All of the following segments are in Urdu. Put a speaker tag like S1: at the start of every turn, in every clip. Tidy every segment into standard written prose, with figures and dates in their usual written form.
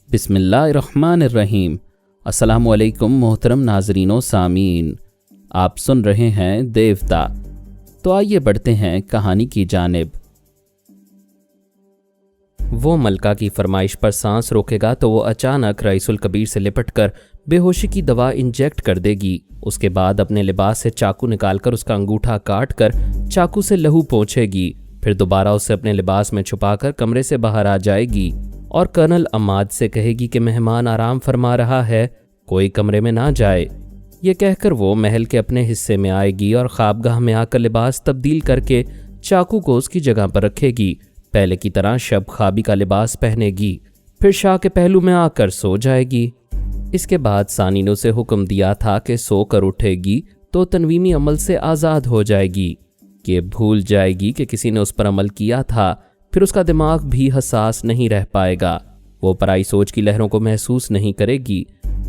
S1: بسم اللہ الرحمن الرحیم۔ السلام علیکم محترم ناظرین و سامعین، آپ سن رہے ہیں دیوتا۔ تو آئیے بڑھتے ہیں کہانی کی جانب۔ وہ ملکہ کی فرمائش پر سانس روکے گا تو وہ اچانک رئیس الکبیر سے لپٹ کر بے ہوشی کی دوا انجیکٹ کر دے گی۔ اس کے بعد اپنے لباس سے چاقو نکال کر اس کا انگوٹھا کاٹ کر چاقو سے لہو پونچھے گی، پھر دوبارہ اسے اپنے لباس میں چھپا کر کمرے سے باہر آ جائے گی اور کرنل عماد سے کہے گی کہ مہمان آرام فرما رہا ہے، کوئی کمرے میں نہ جائے۔ یہ کہہ کر وہ محل کے اپنے حصے میں آئے گی اور خوابگاہ میں آ کر لباس تبدیل کر کے چاقو کو اس کی جگہ پر رکھے گی، پہلے کی طرح شب خوابی کا لباس پہنے گی، پھر شاہ کے پہلو میں آ کر سو جائے گی۔ اس کے بعد ثانی نے اسے حکم دیا تھا کہ سو کر اٹھے گی تو تنویمی عمل سے آزاد ہو جائے گی، کہ بھول جائے گی کہ کسی نے اس پر عمل کیا تھا، پھر اس کا دماغ بھی حساس نہیں رہ پائے گا، وہ پرائی سوچ کی لہروں کو محسوس نہیں کرے گی۔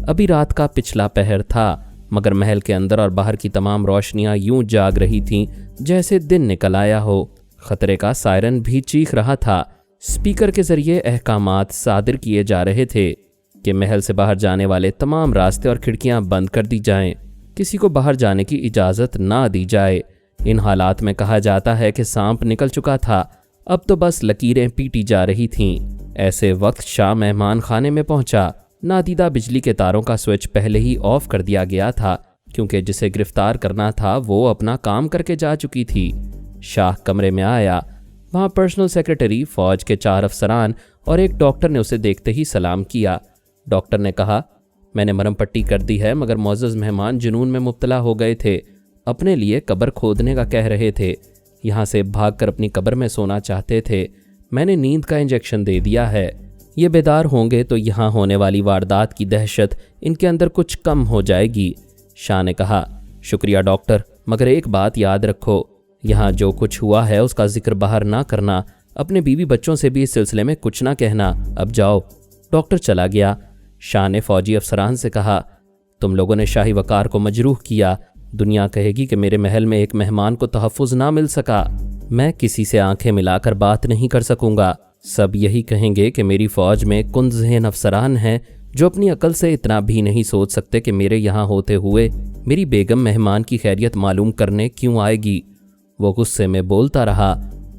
S1: ابھی رات کا پچھلا پہر تھا، مگر محل کے اندر اور باہر کی تمام روشنیاں یوں جاگ رہی تھیں جیسے دن نکل آیا ہو۔ خطرے کا سائرن بھی چیخ رہا تھا۔ اسپیکر کے ذریعے احکامات صادر کیے جا رہے تھے کہ محل سے باہر جانے والے تمام راستے اور کھڑکیاں بند کر دی جائیں، کسی کو باہر جانے کی اجازت نہ دی جائے۔ ان حالات میں کہا جاتا ہے کہ سانپ نکل چکا تھا، اب تو بس لکیریں پیٹی جا رہی تھیں۔ ایسے وقت شاہ مہمان خانے میں پہنچا۔ نادیدہ بجلی کے تاروں کا سوئچ پہلے ہی آف کر دیا گیا تھا، کیونکہ جسے گرفتار کرنا تھا وہ اپنا کام کر کے جا چکی تھی۔ شاہ کمرے میں آیا، وہاں پرسنل سیکرٹری، فوج کے 4 افسران اور ایک ڈاکٹر نے اسے دیکھتے ہی سلام کیا۔ ڈاکٹر نے کہا، میں نے مرہم پٹی کر دی ہے، مگر معزز مہمان جنون میں مبتلا ہو گئے تھے، اپنے لیے قبر کھودنے کا کہہ رہے تھے، یہاں سے بھاگ کر اپنی قبر میں سونا چاہتے تھے، میں نے نیند کا انجیکشن دے دیا ہے، یہ بیدار ہوں گے تو یہاں ہونے والی واردات کی دہشت ان کے اندر کچھ کم ہو جائے گی۔ شاہ نے کہا، شکریہ ڈاکٹر، مگر ایک بات یاد رکھو، یہاں جو کچھ ہوا ہے اس کا ذکر باہر نہ کرنا، اپنے بیوی بچوں سے بھی اس سلسلے میں کچھ نہ کہنا، اب جاؤ۔ ڈاکٹر چلا گیا۔ شاہ نے فوجی افسران سے کہا، تم لوگوں نے شاہی وقار کو مجروح کیا، دنیا کہے گی کہ میرے محل میں ایک مہمان کو تحفظ نہ مل سکا، میں کسی سے آنکھیں ملا کر بات نہیں کر سکوں گا، سب یہی کہیں گے کہ میری فوج میں کند ذہن افسران ہیں جو اپنی عقل سے اتنا بھی نہیں سوچ سکتے کہ میرے یہاں ہوتے ہوئے میری بیگم مہمان کی خیریت معلوم کرنے کیوں آئے گی۔ وہ غصے میں بولتا رہا۔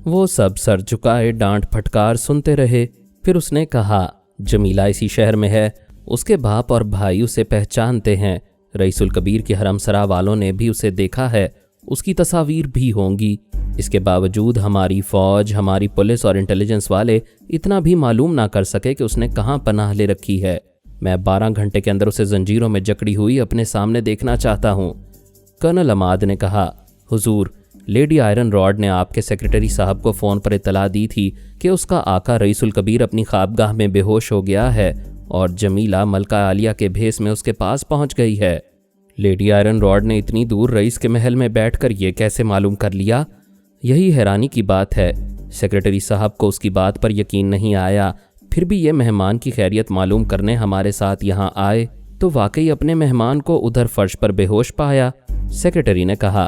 S1: وہ سب سر جھکائے ڈانٹ پھٹکار سنتے رہے۔ پھر اس نے کہا، جمیلہ اسی شہر میں ہے، اس کے باپ اور بھائی اسے پہچانتے ہیں، رئیس الکبیر کے حرم سرا والوں نے بھی اسے دیکھا ہے، اس کی تصاویر بھی ہوں گی، اس کے باوجود ہماری فوج، ہماری پولیس اور انٹیلیجنس والے اتنا بھی معلوم نہ کر سکے کہ اس نے کہاں پناہ لے رکھی ہے۔ میں 12 گھنٹے کے اندر اسے زنجیروں میں جکڑی ہوئی اپنے سامنے دیکھنا چاہتا ہوں۔ کرنل عماد نے کہا، حضور، لیڈی آئرن راڈ نے آپ کے سیکرٹری صاحب کو فون پر اطلاع دی تھی کہ اس کا آقا رئیس الکبیر اپنی خوابگاہ میں بے ہوش ہو گیا ہے اور جمیلہ ملکہ عالیہ کے بھیس میں اس کے پاس پہنچ گئی ہے۔ لیڈی آئرن راڈ نے اتنی دور رئیس کے محل میں بیٹھ کر یہ کیسے معلوم کر لیا؟ یہی حیرانی کی بات ہے۔ سیکرٹری صاحب کو اس کی بات پر یقین نہیں آیا، پھر بھی یہ مہمان کی خیریت معلوم کرنے ہمارے ساتھ یہاں آئے تو واقعی اپنے مہمان کو ادھر فرش پر بے ہوش پایا۔ سیکرٹری نے کہا،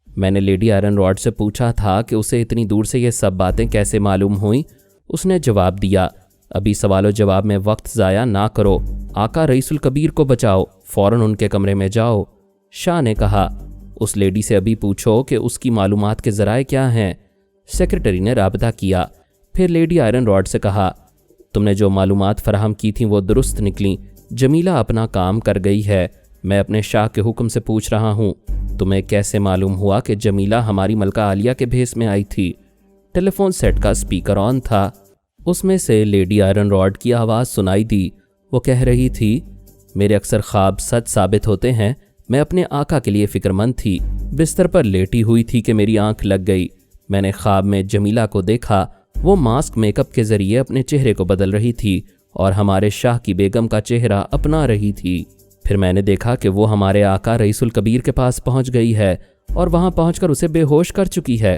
S1: میں نے لیڈی آئرن راڈ سے پوچھا تھا کہ اسے اتنی دور سے یہ سب باتیں کیسے معلوم ہوئیں۔ اس نے جواب دیا، ابھی سوال و جواب میں وقت ضائع نہ کرو، آقا رئیس الکبیر کو بچاؤ، فوراً ان کے کمرے میں جاؤ۔ شاہ نے کہا، اس لیڈی سے ابھی پوچھو کہ اس کی معلومات کے ذرائع کیا ہیں۔ سیکرٹری نے رابطہ کیا، پھر لیڈی آئرن راڈ سے کہا، تم نے جو معلومات فراہم کی تھیں وہ درست نکلیں، جمیلہ اپنا کام کر گئی ہے، میں اپنے شاہ کے حکم سے پوچھ رہا ہوں، تمہیں کیسے معلوم ہوا کہ جمیلہ ہماری ملکہ عالیہ کے بھیس میں آئی تھی؟ ٹیلی فون سیٹ کا اسپیکر آن تھا، اس میں سے لیڈی آئرن راڈ کی آواز سنائی دی۔ وہ کہہ رہی تھی، میرے اکثر خواب سچ ثابت ہوتے ہیں، میں اپنے آقا کے لیے فکر مند تھی، بستر پر لیٹی ہوئی تھی کہ میری آنکھ لگ گئی، میں نے خواب میں جمیلہ کو دیکھا، وہ ماسک میک اپ کے ذریعے اپنے چہرے کو بدل رہی تھی اور ہمارے شاہ کی بیگم کا چہرہ اپنا رہی تھی، پھر میں نے دیکھا کہ وہ ہمارے آقا رئیس الکبیر کے پاس پہنچ گئی ہے اور وہاں پہنچ کر اسے بے ہوش کر چکی ہے۔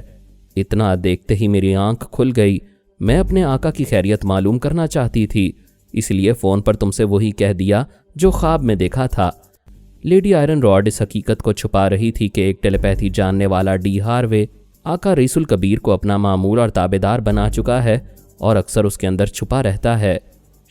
S1: اتنا دیکھتے ہی میری آنکھ کھل گئی، میں اپنے آقا کی خیریت معلوم کرنا چاہتی تھی، اس لیے فون پر تم سے وہی کہہ دیا جو خواب میں دیکھا تھا۔ لیڈی آئرن راڈ اس حقیقت کو چھپا رہی تھی کہ ایک ٹیلی پیتھی جاننے والا ڈی ہاروے آقا رئیس الکبیر کو اپنا معمول اور تابعدار بنا چکا ہے اور اکثر اس کے اندر چھپا رہتا ہے۔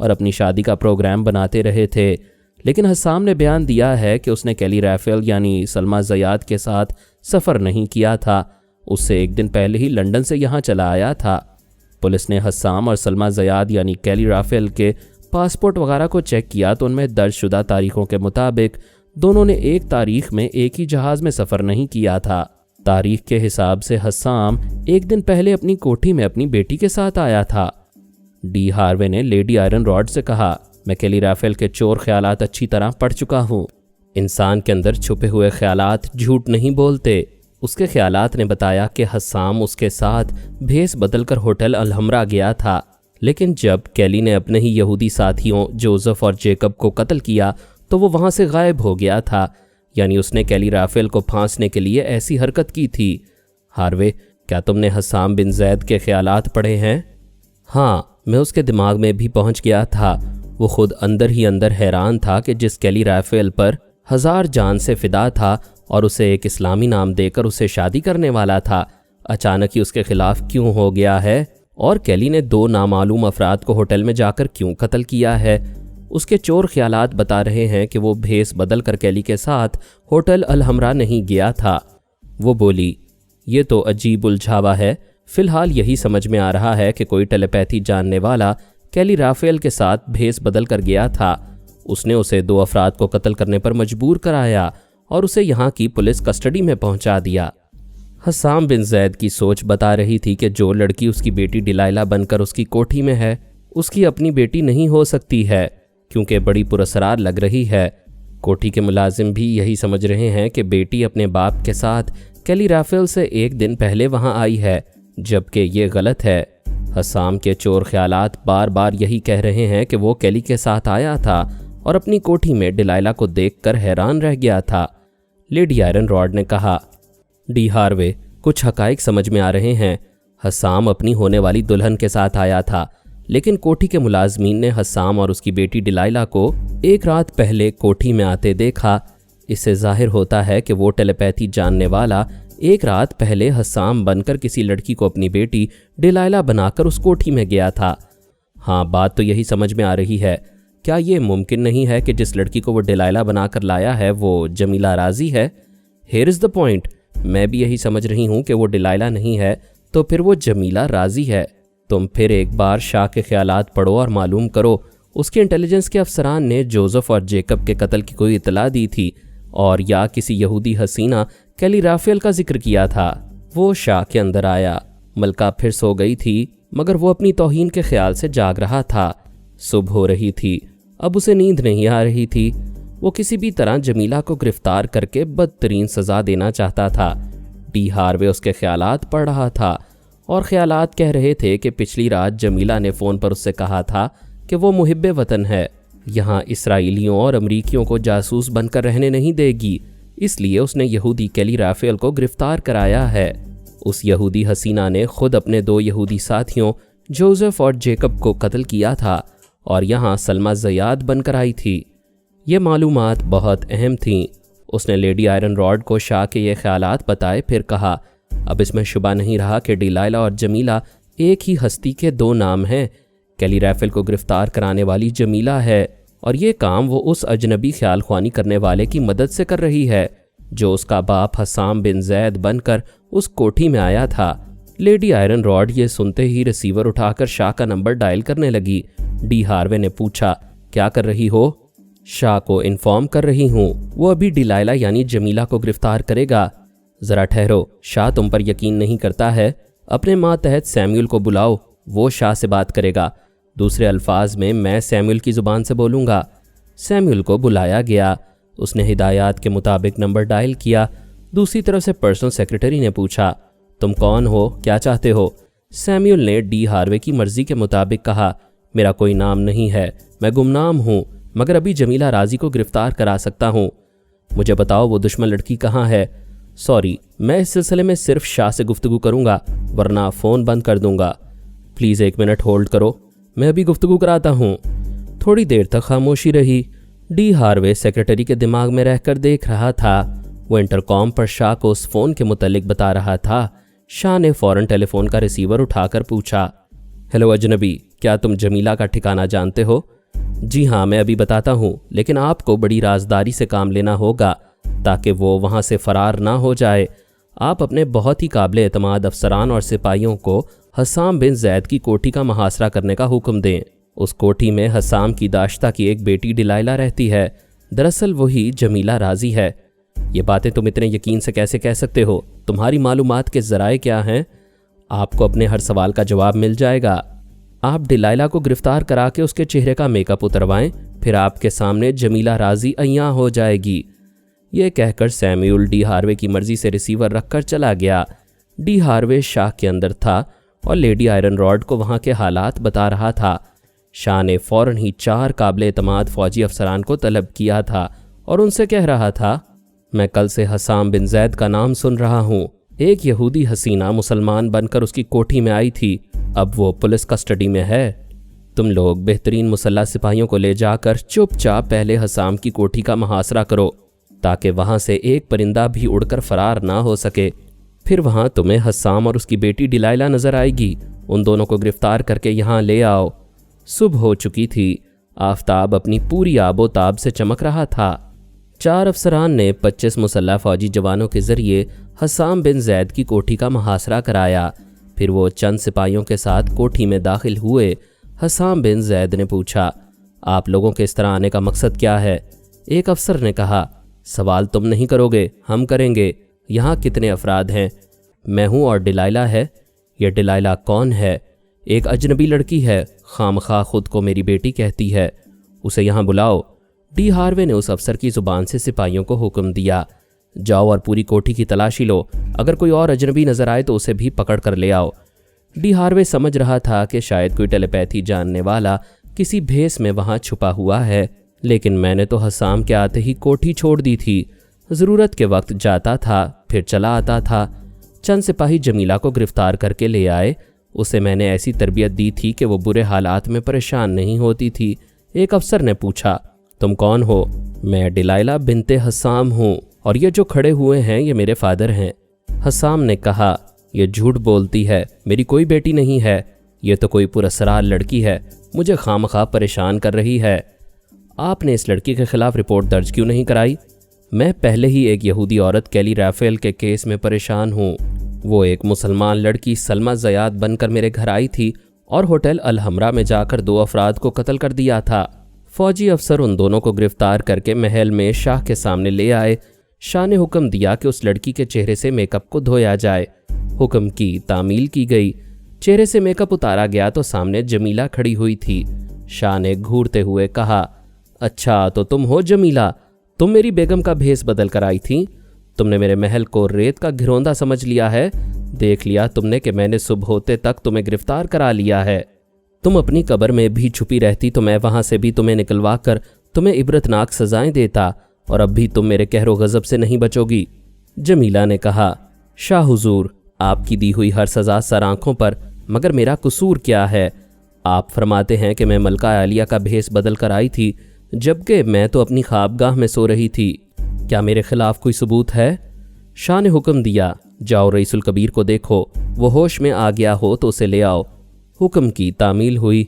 S1: اور اپنی شادی کا پروگرام بناتے رہے تھے، لیکن حسام نے بیان دیا ہے کہ اس نے کیلی ریفل یعنی سلمیٰ زیاد کے ساتھ سفر نہیں کیا تھا، اس سے ایک دن پہلے ہی لندن سے یہاں چلا آیا تھا۔ پولیس نے حسام اور سلمیٰ زیاد یعنی کیلی ریفل کے پاسپورٹ وغیرہ کو چیک کیا تو ان میں درج شدہ تاریخوں کے مطابق دونوں نے ایک تاریخ میں ایک ہی جہاز میں سفر نہیں کیا تھا۔ تاریخ کے حساب سے حسام ایک دن پہلے اپنی کوٹھی میں اپنی بیٹی کے ساتھ آیا تھا۔ ڈی ہاروے نے لیڈی آئرن راڈ سے کہا، میں کیلی ریفل کے چور خیالات اچھی طرح پڑھ چکا ہوں۔ انسان کے اندر چھپے ہوئے خیالات جھوٹ نہیں بولتے۔ اس کے خیالات نے بتایا کہ حسام اس کے ساتھ بھیس بدل کر ہوٹل الحمرا گیا تھا، لیکن جب کیلی نے اپنے ہی یہودی ساتھیوں جوزف اور جیکب کو قتل کیا تو وہ وہاں سے غائب ہو گیا تھا، یعنی اس نے کیلی ریفل کو پھانسنے کے لیے ایسی حرکت کی تھی۔ ہاروے، کیا تم نے حسام بن زید کے خیالات پڑھے ہیں؟ ہاں، میں اس کے دماغ میں بھی پہنچ گیا تھا۔ وہ خود اندر ہی اندر حیران تھا کہ جس کیلی ریفل پر 1000 جان سے فدا تھا اور اسے ایک اسلامی نام دے کر اسے شادی کرنے والا تھا، اچانک ہی اس کے خلاف کیوں ہو گیا ہے، اور کیلی نے 2 نامعلوم افراد کو ہوٹل میں جا کر کیوں قتل کیا ہے۔ اس کے چور خیالات بتا رہے ہیں کہ وہ بھیس بدل کر کیلی کے ساتھ ہوٹل الحمرا نہیں گیا تھا۔ وہ بولی، یہ تو عجیب الجھاوا ہے۔ فی الحال یہی سمجھ میں آ رہا ہے کہ کوئی ٹیلیپیتھی جاننے والا کیلی ریفل کے ساتھ بھیس بدل کر گیا تھا۔ اس نے اسے 2 افراد کو قتل کرنے پر مجبور کرایا اور اسے یہاں کی پولیس کسٹڈی میں پہنچا دیا۔ حسام بن زید کی سوچ بتا رہی تھی کہ جو لڑکی اس کی بیٹی ڈلائلہ بن کر اس کی کوٹھی میں ہے، اس کی اپنی بیٹی نہیں ہو سکتی ہے، کیونکہ بڑی پراسرار لگ رہی ہے۔ کوٹھی کے ملازم بھی یہی سمجھ رہے ہیں کہ بیٹی اپنے باپ کے ساتھ کیلی ریفل سے ایک دن پہلے وہاں آئی ہے، جبکہ یہ غلط ہے۔ حسام کے چور خیالات بار بار یہی کہہ رہے ہیں کہ وہ کیلی کے ساتھ آیا تھا اور اپنی کوٹھی میں ڈلائلہ کو دیکھ کر حیران رہ گیا تھا۔ لیڈی آئرن راڈ نے کہا، ڈی ہاروے، کچھ حقائق سمجھ میں آ رہے ہیں۔ حسام اپنی ہونے والی دلہن کے ساتھ آیا تھا، لیکن کوٹھی کے ملازمین نے حسام اور اس کی بیٹی ڈلائلہ کو ایک رات پہلے کوٹھی میں آتے دیکھا۔ اس سے ظاہر ہوتا ہے کہ وہ ٹیلیپیتھی جاننے والا ایک رات پہلے حسام بن کر کسی لڑکی کو اپنی بیٹی ڈلائلہ بنا کر اس کوٹھی میں گیا تھا۔ ہاں، بات تو یہی سمجھ میں آ رہی ہے۔ کیا یہ ممکن نہیں ہے کہ جس لڑکی کو وہ ڈلائلہ بنا کر لایا ہے وہ جمیلہ راضی ہے؟ ہیئر از دا پوائنٹ، میں بھی یہی سمجھ رہی ہوں کہ وہ ڈلائلہ نہیں ہے تو پھر وہ جمیلہ راضی ہے۔ تم پھر ایک بار شاہ کے خیالات پڑھو اور معلوم کرو اس کے انٹیلیجنس کے افسران نے جوزف اور جیکب کے قتل کی کوئی اطلاع دی تھی اور یا کسی یہودی حسینہ کیلی ریفل کا ذکر کیا تھا۔ وہ شاہ کے اندر آیا۔ ملکہ پھر سو گئی تھی، مگر وہ اپنی توہین کے خیال سے جاگ رہا تھا۔ صبح ہو رہی تھی، اب اسے نیند نہیں آ رہی تھی۔ وہ کسی بھی طرح جمیلہ کو گرفتار کر کے بدترین سزا دینا چاہتا تھا۔ ڈی ہاروے اس کے خیالات پڑھ رہا تھا اور خیالات کہہ رہے تھے کہ پچھلی رات جمیلہ نے فون پر اس سے کہا تھا کہ وہ محب وطن ہے، یہاں اسرائیلیوں اور امریکیوں کو جاسوس بن کر رہنے نہیں دے گی، اس لیے اس نے یہودی کیلی ریفل کو گرفتار کرایا ہے۔ اس یہودی حسینہ نے خود اپنے 2 یہودی ساتھیوں جوزف اور جیکب کو قتل کیا تھا اور یہاں سلمیٰ زیاد بن کر آئی تھی۔ یہ معلومات بہت اہم تھیں۔ اس نے لیڈی آئرن راڈ کو شاہ کے یہ خیالات بتائے، پھر کہا، اب اس میں شبہ نہیں رہا کہ ڈلائلہ اور جمیلہ ایک ہی ہستی کے 2 نام ہیں۔ کیلی ریفل کو گرفتار کرانے والی جمیلہ ہے اور یہ کام وہ اس اجنبی خیال خوانی کرنے والے کی مدد سے کر رہی ہے جو اس کا باپ حسام بن زید بن کر اس کوٹھی میں آیا تھا۔ لیڈی آئرن راڈ یہ سنتے ہی ریسیور اٹھا کر شاہ کا نمبر ڈائل کرنے لگی۔ ڈی ہاروے نے پوچھا، کیا کر رہی ہو؟ شاہ کو انفارم کر رہی ہوں، وہ ابھی ڈلائلہ یعنی جمیلہ کو گرفتار کرے گا۔ ذرا ٹھہرو، شاہ تم پر یقین نہیں کرتا ہے، اپنے ماتحت سیموئل کو بلاؤ، وہ شاہ سے بات کرے گا۔ دوسرے الفاظ میں سیموئل کی زبان سے بولوں گا۔ سیموئل کو بلایا گیا، اس نے ہدایات کے مطابق نمبر ڈائل کیا۔ دوسری طرف سے پرسنل سیکرٹری نے پوچھا، تم کون ہو، کیا چاہتے ہو؟ سیموئل نے ڈی ہاروے کی مرضی کے مطابق کہا، میرا کوئی نام نہیں ہے، میں گمنام ہوں، مگر ابھی جمیلہ راضی کو گرفتار کرا سکتا ہوں۔ مجھے بتاؤ وہ دشمن لڑکی کہاں ہے؟ سوری، میں اس سلسلے میں صرف شاہ سے گفتگو کروں گا، ورنہ فون بند کر دوں گا۔ پلیز 1 منٹ ہولڈ کرو، میں ابھی گفتگو کراتا ہوں۔ تھوڑی دیر تک خاموشی رہی۔ ڈی ہاروے سیکرٹری کے دماغ میں رہ کر دیکھ رہا تھا۔ وہ انٹرکام پر شاہ کو اس فون کے متعلق بتا رہا تھا۔ شاہ نے فوراً ٹیلی فون کا ریسیور اٹھا کر پوچھا، ہیلو اجنبی، کیا تم جمیلہ کا ٹھکانہ جانتے ہو؟ جی ہاں، میں ابھی بتاتا ہوں، لیکن آپ کو بڑی رازداری سے کام لینا ہوگا تاکہ وہ وہاں سے فرار نہ ہو جائے۔ آپ اپنے بہت ہی قابل اعتماد افسران اور سپاہیوں کو حسام بن زید کی کوٹھی کا محاصرہ کرنے کا حکم دیں۔ اس کوٹھی میں حسام کی داشتہ کی ایک بیٹی ڈلائلہ رہتی ہے، دراصل وہی جمیلہ رازی ہے۔ یہ باتیں تم اتنے یقین سے کیسے کہہ سکتے ہو؟ تمہاری معلومات کے ذرائع کیا ہیں؟ آپ کو اپنے ہر سوال کا جواب مل جائے گا۔ آپ ڈلائلہ کو گرفتار کرا کے اس کے چہرے کا میک اپ اتروائیں، پھر آپ کے سامنے جمیلہ رازی عیاں ہو جائے گی۔ یہ کہہ کر سیمیول ڈی ہاروے کی مرضی سے ریسیور رکھ کر چلا گیا۔ ڈی ہاروے شاہ کے اندر تھا اور لیڈی آئرن راڈ کو وہاں کے حالات بتا رہا تھا۔ شاہ نے فوراً ہی 4 قابل اعتماد فوجی افسران کو طلب کیا تھا اور ان سے کہہ رہا تھا، میں کل سے حسام بن زید کا نام سن رہا ہوں۔ ایک یہودی حسینہ مسلمان بن کر اس کی کوٹھی میں آئی تھی، اب وہ پولیس کسٹڈی میں ہے۔ تم لوگ بہترین مسلح سپاہیوں کو لے جا کر چپ چاپ پہلے حسام کی کوٹھی کا محاصرہ کرو تاکہ وہاں سے ایک پرندہ بھی اڑ کر فرار نہ ہو سکے۔ پھر وہاں تمہیں حسام اور اس کی بیٹی ڈلائلہ نظر آئے گی، ان دونوں کو گرفتار کر کے یہاں لے آؤ۔ صبح ہو چکی تھی، آفتاب اپنی پوری آب و تاب سے چمک رہا تھا۔ 4 افسران نے 25 مسلح فوجی جوانوں کے ذریعے حسام بن زید کی کوٹھی کا محاصرہ کرایا۔ پھر وہ چند سپاہیوں کے ساتھ کوٹھی میں داخل ہوئے۔ حسام بن زید نے پوچھا، آپ لوگوں کے اس طرح آنے کا مقصد کیا ہے؟ ایک افسر نے کہا، سوال تم نہیں کرو گے، ہم کریں گے۔ یہاں کتنے افراد ہیں؟ میں ہوں اور ڈلائلہ ہے۔ یہ ڈلائلہ کون ہے؟ ایک اجنبی لڑکی ہے، خامخواہ خود کو میری بیٹی کہتی ہے، اسے یہاں بلاؤ۔ ڈی ہاروے نے اس افسر کی زبان سے سپاہیوں کو حکم دیا، جاؤ اور پوری کوٹھی کی تلاشی لو، اگر کوئی اور اجنبی نظر آئے تو اسے بھی پکڑ کر لے آؤ۔ ڈی ہاروے سمجھ رہا تھا کہ شاید کوئی ٹیلیپیتھی جاننے والا کسی بھیس میں وہاں چھپا ہوا ہے، لیکن میں نے تو حسام کے آتے ہی کوٹھی چھوڑ دی تھی۔ ضرورت کے وقت جاتا تھا، پھر چلا آتا تھا۔ چند سپاہی جمیلہ کو گرفتار کر کے لے آئے۔ اسے میں نے ایسی تربیت دی تھی کہ وہ برے حالات میں پریشان نہیں ہوتی تھی۔ ایک افسر نے پوچھا، تم کون ہو؟ میں ڈلائلہ بنت حسام ہوں، اور یہ جو کھڑے ہوئے ہیں یہ میرے فادر ہیں۔ حسام نے کہا، یہ جھوٹ بولتی ہے، میری کوئی بیٹی نہیں ہے، یہ تو کوئی پراسرار لڑکی ہے، مجھے خامخواہ پریشان کر رہی ہے۔ آپ نے اس لڑکی کے خلاف رپورٹ درج کیوں نہیں کرائی؟ میں پہلے ہی ایک یہودی عورت کیلی رافیل کے کیس میں پریشان ہوں۔ وہ ایک مسلمان لڑکی سلمہ زیاد بن کر میرے گھر آئی تھی اور ہوٹل الحمرا میں جا کر 2 افراد کو قتل کر دیا تھا۔ فوجی افسر ان دونوں کو گرفتار کر کے محل میں شاہ کے سامنے لے آئے۔ شاہ نے حکم دیا کہ اس لڑکی کے چہرے سے میک اپ کو دھویا جائے۔ حکم کی تعمیل کی گئی۔ چہرے سے میک اپ اتارا گیا تو سامنے جمیلہ کھڑی ہوئی تھی۔ شاہ نے گھورتے ہوئے کہا، اچھا تو تم ہو جمیلہ، تم میری بیگم کا بھیس بدل کر آئی تھی؟ تم نے میرے محل کو ریت کا گھروندہ سمجھ لیا ہے؟ دیکھ لیا تم نے کہ میں نے صبح ہوتے تک تمہیں گرفتار کرا لیا ہے۔ تم اپنی قبر میں بھی چھپی رہتی تو میں وہاں سے بھی تمہیں نکلوا کر تمہیں عبرتناک سزائیں دیتا، اور اب بھی تم میرے قہر و غضب سے نہیں بچو گی۔ جمیلہ نے کہا، شاہ حضور، آپ کی دی ہوئی ہر سزا سر آنکھوں پر، مگر میرا قصور کیا ہے؟ آپ فرماتے ہیں کہ میں ملکہ عالیہ کا بھیس بدل کر آئی تھی، جبکہ میں تو اپنی خوابگاہ میں سو رہی تھی۔ کیا میرے خلاف کوئی ثبوت ہے؟ شاہ نے حکم دیا، جاؤ رئیس الکبیر کو دیکھو، وہ ہوش میں آ گیا ہو تو اسے لے آؤ۔ حکم کی تعمیل ہوئی۔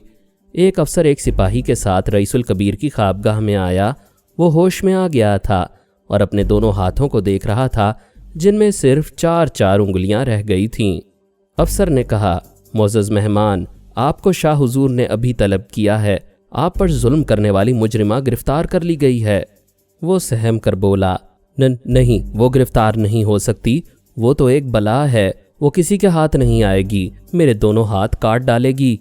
S1: ایک افسر ایک سپاہی کے ساتھ رئیس الکبیر کی خوابگاہ میں آیا۔ وہ ہوش میں آ گیا تھا اور اپنے دونوں ہاتھوں کو دیکھ رہا تھا، جن میں صرف 4 انگلیاں رہ گئی تھیں۔ افسر نے کہا، معزز مہمان، آپ کو شاہ حضور نے ابھی طلب کیا ہے، آپ پر ظلم کرنے والی مجرمہ گرفتار کر لی گئی ہے۔ وہ سہم کر بولا، نہیں، وہ گرفتار نہیں ہو سکتی، وہ تو ایک بلا ہے، وہ کسی کے ہاتھ نہیں آئے گی، میرے دونوں ہاتھ کاٹ ڈالے گی۔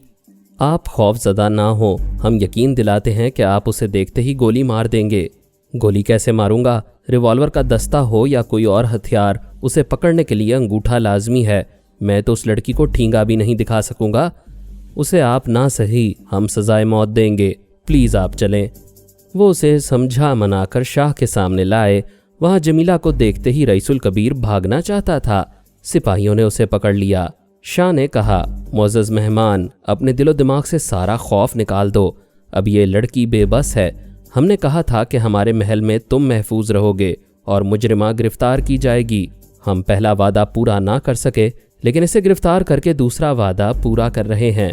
S1: آپ خوف زدہ نہ ہو، ہم یقین دلاتے ہیں کہ آپ اسے دیکھتے ہی گولی مار دیں گے۔ گولی کیسے ماروں گا؟ ریوالور کا دستہ ہو یا کوئی اور ہتھیار، اسے پکڑنے کے لیے انگوٹھا لازمی ہے۔ میں تو اس لڑکی کو ٹھینگا بھی نہیں دکھا سکوں گا۔ اسے آپ نہ سہی، ہم سزائے موت دیں گے، پلیز آپ چلیں۔ وہ اسے سمجھا منا کر شاہ کے سامنے لائے۔ وہاں جمیلہ کو دیکھتے ہی رئیس الکبیر بھاگنا چاہتا تھا۔ سپاہیوں نے اسے پکڑ لیا۔ شاہ نے کہا، معزز مہمان، اپنے دل و دماغ سے سارا خوف نکال دو، اب یہ لڑکی بے بس ہے۔ ہم نے کہا تھا کہ ہمارے محل میں تم محفوظ رہو گے اور مجرمہ گرفتار کی جائے گی۔ ہم پہلا وعدہ پورا نہ کر سکے، لیکن اسے گرفتار کر کے دوسرا وعدہ پورا کر رہے ہیں۔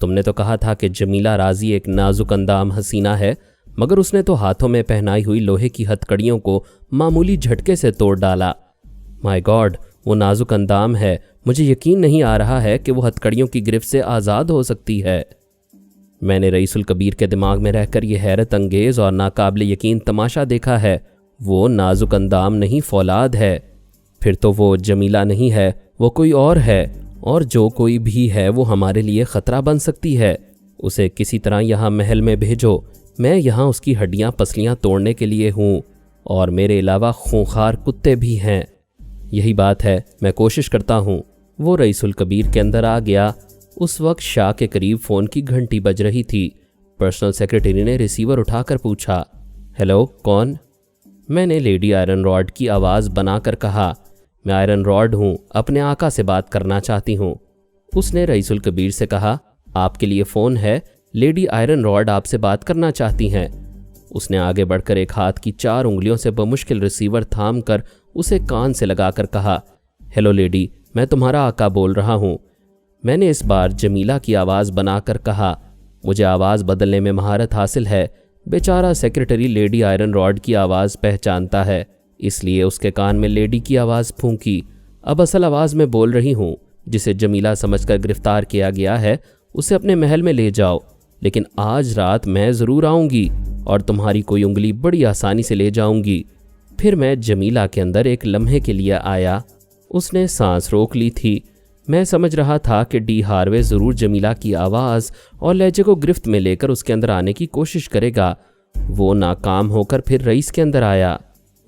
S1: تم نے تو کہا تھا کہ جمیلہ رازی ایک نازک اندام حسینہ ہے، مگر اس نے تو ہاتھوں میں پہنائی ہوئی لوہے کی ہتھکڑیوں کو معمولی جھٹکے سے توڑ ڈالا۔ مائی گاڈ، وہ نازک اندام ہے، مجھے یقین نہیں آ رہا ہے کہ وہ ہتھکڑیوں کی گرفت سے آزاد ہو سکتی ہے۔ میں نے رئیس الکبیر کے دماغ میں رہ کر یہ حیرت انگیز اور ناقابل یقین تماشا دیکھا ہے۔ وہ نازک اندام نہیں، فولاد ہے۔ پھر تو وہ جمیلہ نہیں ہے، وہ کوئی اور ہے، اور جو کوئی بھی ہے وہ ہمارے لیے خطرہ بن سکتی ہے۔ اسے کسی طرح یہاں محل میں بھیجو، میں یہاں اس کی ہڈیاں پسلیاں توڑنے کے لیے ہوں، اور میرے علاوہ خونخوار کتے بھی ہیں۔ یہی بات ہے، میں کوشش کرتا ہوں۔ وہ رئیس الکبیر کے اندر آ گیا۔ اس وقت شاہ کے قریب فون کی گھنٹی بج رہی تھی۔ پرسنل سیکرٹری نے ریسیور اٹھا کر پوچھا، ہیلو، کون؟ میں نے لیڈی آئرن راڈ کی آواز بنا کر کہا، میں آئرن راڈ ہوں، اپنے آقا سے بات کرنا چاہتی ہوں۔ اس نے رئیس الکبیر سے کہا، آپ کے لیے فون ہے، لیڈی آئرن راڈ آپ سے بات کرنا چاہتی ہیں۔ اس نے آگے بڑھ کر ایک ہاتھ کی 4 انگلیوں سے بمشکل ریسیور تھام کر اسے کان سے لگا کر کہا، ہیلو لیڈی، میں تمہارا آقا بول رہا ہوں۔ میں نے اس بار جمیلہ کی آواز بنا کر کہا، مجھے آواز بدلنے میں مہارت حاصل ہے۔ بیچارہ سیکرٹری لیڈی آئرن راڈ کی آواز پہچانتا ہے، اس لیے اس کے کان میں لیڈی کی آواز پھونکی۔ اب اصل آواز میں بول رہی ہوں، جسے جمیلہ سمجھ کر گرفتار کیا گیا ہے، اسے اپنے محل میں لے جاؤ، لیکن آج رات میں ضرور آؤں گی اور تمہاری کوئی انگلی بڑی آسانی سے لے جاؤں گی۔ پھر میں جمیلہ کے اندر ایک لمحے کے لیے آیا۔ اس نے سانس روک لی تھی۔ میں سمجھ رہا تھا کہ ڈی ہاروے ضرور جمیلہ کی آواز اور لہجے کو گرفت میں لے کر اس کے اندر آنے کی کوشش کرے گا۔ وہ ناکام ہو کر پھر رئیس کے اندر آیا۔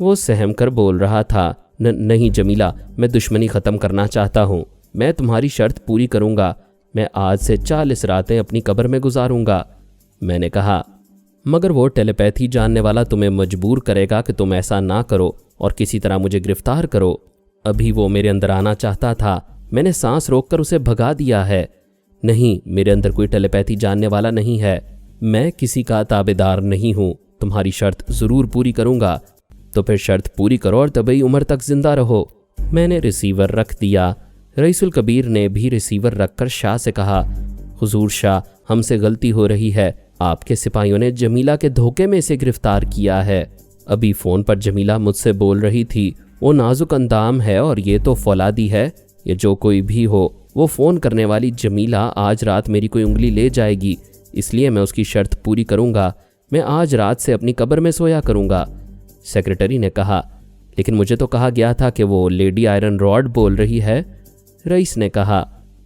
S1: وہ سہم کر بول رہا تھا، نہیں جمیلہ، میں دشمنی ختم کرنا چاہتا ہوں، میں تمہاری شرط پوری کروں گا، میں آج سے 40 راتیں اپنی قبر میں گزاروں گا۔ میں نے کہا، مگر وہ ٹیلیپیتھی جاننے والا تمہیں مجبور کرے گا کہ تم ایسا نہ کرو اور کسی طرح مجھے گرفتار کرو۔ ابھی وہ میرے اندر آنا چاہتا تھا، میں نے سانس روک کر اسے بھگا دیا ہے۔ نہیں، میرے اندر کوئی ٹیلیپیتھی جاننے والا نہیں ہے، میں کسی کا تابعدار نہیں ہوں، تمہاری شرط ضرور پوری کروں گا۔ تو پھر شرط پوری کرو اور طبعی عمر تک زندہ رہو۔ میں نے ریسیور رکھ دیا۔ رئیس الکبیر نے بھی ریسیور رکھ کر شاہ سے کہا، حضور شاہ، ہم سے غلطی ہو رہی ہے، آپ کے سپاہیوں نے جمیلہ کے دھوکے میں اسے گرفتار کیا ہے۔ ابھی فون پر جمیلہ مجھ سے بول رہی تھی، وہ نازک اندام ہے اور یہ تو فولادی ہے، یا جو کوئی بھی ہو، وہ فون کرنے والی جمیلہ آج رات میری کوئی انگلی لے جائے گی، اس لیے میں اس کی شرط پوری کروں گا، میں آج رات سے اپنی قبر میں سویا کروں گا۔ سیکرٹری نے کہا، لیکن مجھے تو کہا گیا تھا کہ وہ لیڈی آئرن راڈ بول رہی ہے۔ رئیس نے کہا،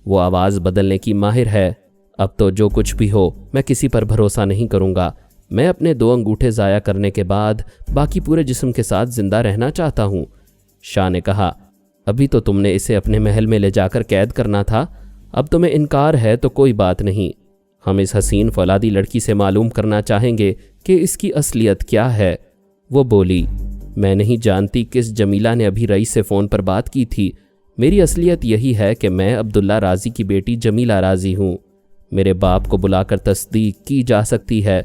S1: وہ آواز بدلنے کی ماہر ہے۔ اب تو جو کچھ بھی ہو، میں کسی پر بھروسہ نہیں کروں گا، میں اپنے 2 انگوٹھے ضائع کرنے کے بعد باقی پورے جسم کے ساتھ زندہ رہنا چاہتا ہوں۔ شاہ نے کہا، ابھی تو تم نے اسے اپنے محل میں لے جا کر قید کرنا تھا، اب تمہیں انکار ہے تو کوئی بات نہیں، ہم اس حسین فولادی لڑکی سے معلوم کرنا چاہیں گے کہ اس کی اصلیت کیا ہے۔ وہ بولی، میں نہیں جانتی کس جمیلہ نے ابھی رئیس سے فون پر بات کی تھی، میری اصلیت یہی ہے کہ میں عبداللہ رازی کی بیٹی جمیلہ رازی ہوں، میرے باپ کو بلا کر تصدیق کی جا سکتی ہے،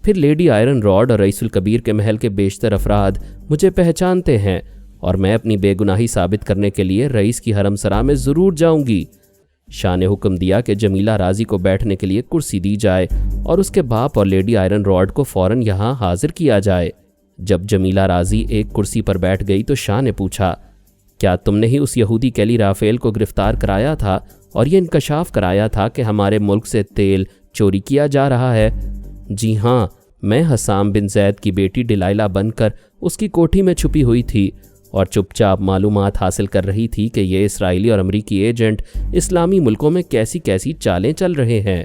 S1: پھر لیڈی آئرن راڈ اور رئیس الکبیر کے محل کے بیشتر افراد مجھے پہچانتے ہیں، اور میں اپنی بے گناہی ثابت کرنے کے لیے رئیس کی حرم سرا میں ضرور جاؤں گی۔ شاہ نے حکم دیا کہ جمیلہ رازی کو بیٹھنے کے لیے کرسی دی جائے اور اس کے باپ اور لیڈی آئرن راڈ کو فوراً یہاں حاضر کیا جائے۔ جب جمیلہ رازی ایک کرسی پر بیٹھ گئی تو شاہ نے پوچھا، کیا تم نے ہی اس یہودی کیلی رافیل کو گرفتار کرایا تھا اور یہ انکشاف کرایا تھا کہ ہمارے ملک سے تیل چوری کیا جا رہا ہے؟ جی ہاں، میں حسام بن زید کی بیٹی ڈلائلہ بن کر اس کی کوٹھی میں چھپی ہوئی تھی اور چپ چاپ معلومات حاصل کر رہی تھی کہ یہ اسرائیلی اور امریکی ایجنٹ اسلامی ملکوں میں کیسی کیسی چالیں چل رہے ہیں۔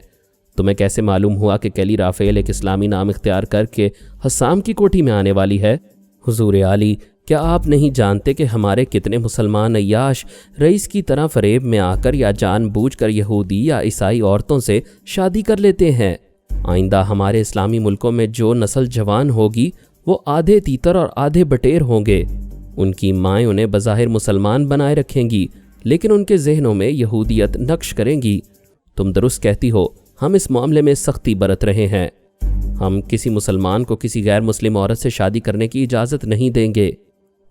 S1: تمہیں کیسے معلوم ہوا کہ کیلی رافیل ایک اسلامی نام اختیار کر کے حسام کی کوٹھی میں آنے والی ہے؟ حضور عالی، کیا آپ نہیں جانتے کہ ہمارے کتنے مسلمان عیاش رئیس کی طرح فریب میں آ کر یا جان بوجھ کر یہودی یا عیسائی عورتوں سے شادی کر لیتے ہیں؟ آئندہ ہمارے اسلامی ملکوں میں جو نسل جوان ہوگی وہ آدھے تیتر اور آدھے بٹیر ہوں گے۔ ان کی مائیں انہیں بظاہر مسلمان بنائے رکھیں گی، لیکن ان کے ذہنوں میں یہودیت نقش کریں گی۔ تم درست کہتی ہو، ہم اس معاملے میں سختی برت رہے ہیں۔ ہم کسی مسلمان کو کسی غیر مسلم عورت سے شادی کرنے کی اجازت نہیں دیں گے۔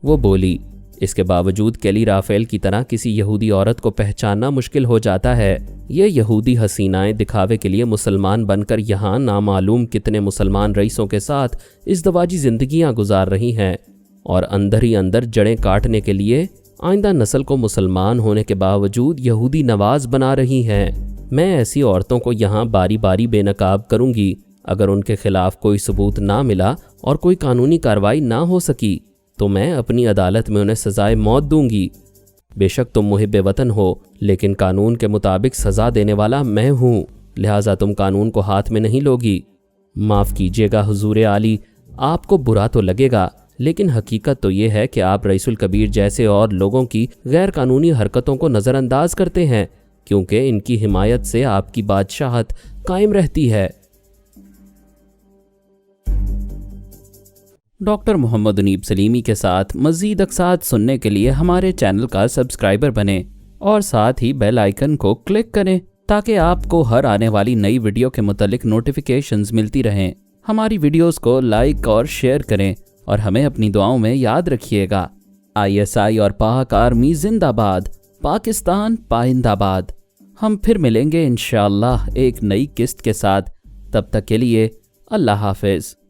S1: وہ بولی، اس کے باوجود کیلی رافیل کی طرح کسی یہودی عورت کو پہچاننا مشکل ہو جاتا ہے۔ یہ یہودی حسینائیں دکھاوے کے لیے مسلمان بن کر یہاں نامعلوم کتنے مسلمان رئیسوں کے ساتھ ازدواجی زندگیاں گزار رہی ہیں اور اندر ہی اندر جڑیں کاٹنے کے لیے آئندہ نسل کو مسلمان ہونے کے باوجود یہودی نواز بنا رہی ہیں۔ میں ایسی عورتوں کو یہاں باری باری بے نقاب کروں گی۔ اگر ان کے خلاف کوئی ثبوت نہ ملا اور کوئی قانونی کارروائی نہ ہو سکی تو میں اپنی عدالت میں انہیں سزائے موت دوں گی۔ بے شک تم محب وطن ہو، لیکن قانون کے مطابق سزا دینے والا میں ہوں، لہٰذا تم قانون کو ہاتھ میں نہیں لوگی۔ معاف کیجیے گا حضور عالی، آپ کو برا تو لگے گا، لیکن حقیقت تو یہ ہے کہ آپ رئیس الکبیر جیسے اور لوگوں کی غیر قانونی حرکتوں کو نظر انداز کرتے ہیں، کیونکہ ان کی حمایت سے آپ کی بادشاہت قائم رہتی ہے۔
S2: ڈاکٹر محمد انیب سلیمی کے ساتھ مزید اقساط سننے کے لیے ہمارے چینل کا سبسکرائبر بنیں اور ساتھ ہی بیل آئیکن کو کلک کریں تاکہ آپ کو ہر آنے والی نئی ویڈیو کے متعلق نوٹیفیکیشنز ملتی رہیں۔ ہماری ویڈیوز کو لائک اور شیئر کریں اور ہمیں اپنی دعاؤں میں یاد رکھیے گا۔ ISI اور پاک آرمی زندہ باد، پاکستان پائندہ باد۔ ہم پھر ملیں گے انشاءاللہ ایک نئی قسط کے ساتھ، تب تک کے لیے اللہ حافظ۔